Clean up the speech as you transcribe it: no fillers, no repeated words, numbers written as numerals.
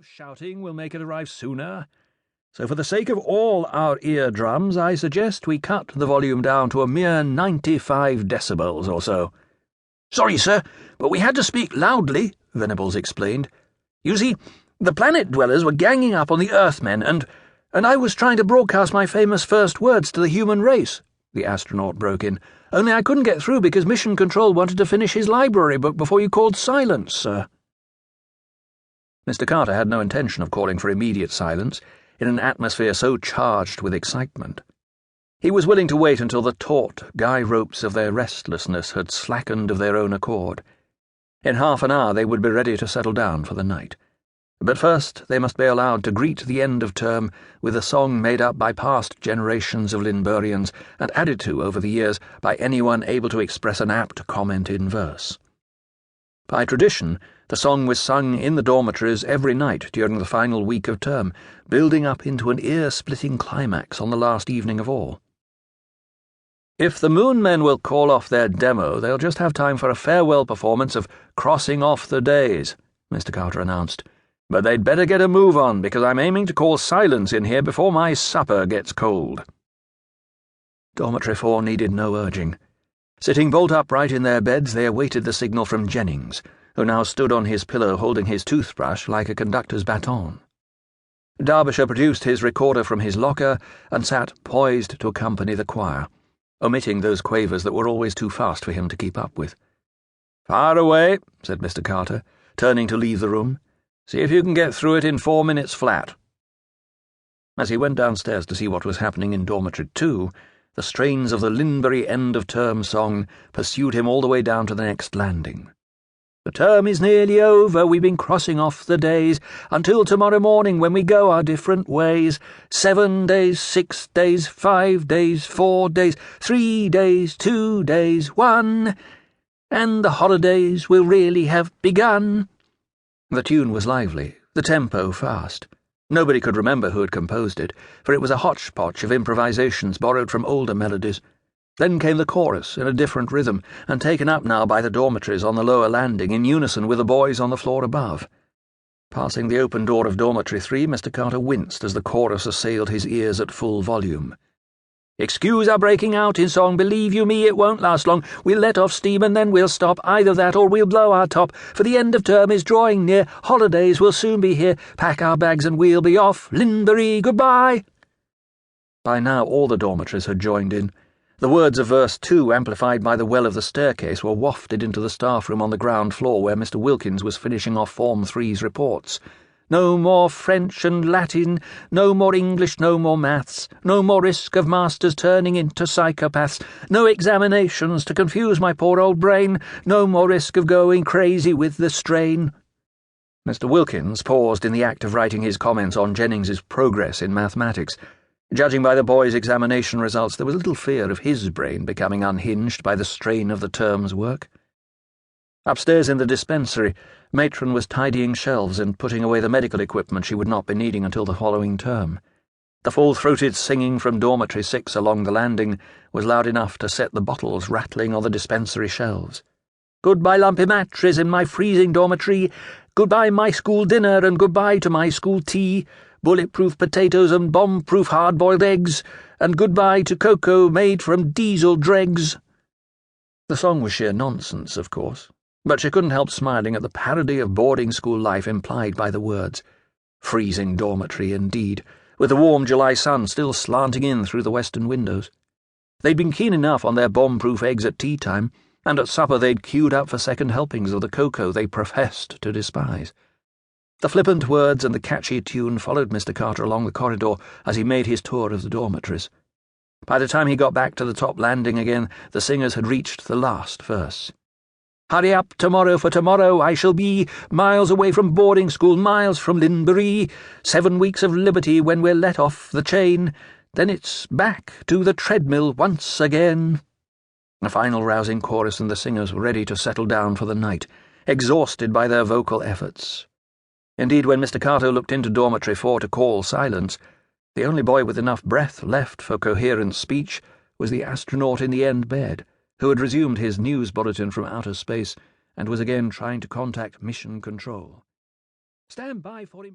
of shouting will make it arrive sooner. So for the sake of all our eardrums, I suggest we cut the volume down to a mere 95 decibels or so. Sorry, sir, but we had to speak loudly, Venables explained. You see, the planet dwellers were ganging up on the Earthmen, and I was trying to broadcast my famous first words to the human race, the astronaut broke in. Only I couldn't get through because Mission Control wanted to finish his library book before you called silence, sir. Mr. Carter had no intention of calling for immediate silence in an atmosphere so charged with excitement. He was willing to wait until the taut guy ropes of their restlessness had slackened of their own accord. In half an hour they would be ready to settle down for the night. But first they must be allowed to greet the end of term with a song made up by past generations of Linburians and added to over the years by anyone able to express an apt comment in verse. By tradition, the song was sung in the dormitories every night during the final week of term, building up into an ear-splitting climax on the last evening of all. If the Moon Men will call off their demo, they'll just have time for a farewell performance of Crossing Off the Days, Mr. Carter announced. But they'd better get a move on, because I'm aiming to call silence in here before my supper gets cold. Dormitory 4 needed no urging. Sitting bolt upright in their beds, they awaited the signal from Jennings, who now stood on his pillow holding his toothbrush like a conductor's baton. Derbyshire produced his recorder from his locker and sat poised to accompany the choir, omitting those quavers that were always too fast for him to keep up with. "Fire away," said Mr. Carter, turning to leave the room. "See if you can get through it in 4 minutes flat." As he went downstairs to see what was happening in Dormitory 2, the strains of the Linbury end-of-term song pursued him all the way down to the next landing. "The term is nearly over, we've been crossing off the days, until tomorrow morning when we go our different ways. 7 days, 6 days, 5 days, 4 days, 3 days, 2 days, 1, and the holidays will really have begun." The tune was lively, the tempo fast. Nobody could remember who had composed it, for it was a hodgepodge of improvisations borrowed from older melodies. Then came the chorus in a different rhythm, and taken up now by the dormitories on the lower landing in unison with the boys on the floor above. Passing the open door of Dormitory 3, Mr. Carter winced as the chorus assailed his ears at full volume. "Excuse our breaking out in song, believe you me, it won't last long. We'll let off steam and then we'll stop, either that or we'll blow our top. For the end of term is drawing near, holidays will soon be here. Pack our bags and we'll be off, Linbury, goodbye." By now all the dormitories had joined in. The words of verse 2, amplified by the well of the staircase, were wafted into the staff room on the ground floor where Mr. Wilkins was finishing off Form 3's reports. "No more French and Latin, no more English, no more maths, no more risk of masters turning into psychopaths, no examinations to confuse my poor old brain, no more risk of going crazy with the strain." Mr. Wilkins paused in the act of writing his comments on Jennings's progress in mathematics. Judging by the boys' examination results, there was little fear of his brain becoming unhinged by the strain of the term's work. Upstairs in the dispensary, Matron was tidying shelves and putting away the medical equipment she would not be needing until the following term. The full-throated singing from Dormitory 6 along the landing was loud enough to set the bottles rattling on the dispensary shelves. "Goodbye lumpy mattress in my freezing dormitory, goodbye my school dinner and goodbye to my school tea, bulletproof potatoes and bomb-proof hard-boiled eggs, and goodbye to cocoa made from diesel dregs." The song was sheer nonsense, of course, but she couldn't help smiling at the parody of boarding school life implied by the words. Freezing dormitory, indeed, with the warm July sun still slanting in through the western windows. They'd been keen enough on their bomb-proof eggs at tea-time, and at supper they'd queued up for second helpings of the cocoa they professed to despise. The flippant words and the catchy tune followed Mr. Carter along the corridor as he made his tour of the dormitories. By the time he got back to the top landing again, the singers had reached the last verse. "Hurry up tomorrow, for tomorrow I shall be miles away from boarding school, miles from Linbury. 7 weeks of liberty when we're let off the chain. Then it's back to the treadmill once again." A final rousing chorus, and the singers were ready to settle down for the night, exhausted by their vocal efforts. Indeed, when Mr. Carter looked into Dormitory 4 to call silence, the only boy with enough breath left for coherent speech was the astronaut in the end bed, who had resumed his news bulletin from outer space and was again trying to contact Mission Control. "Stand by for him."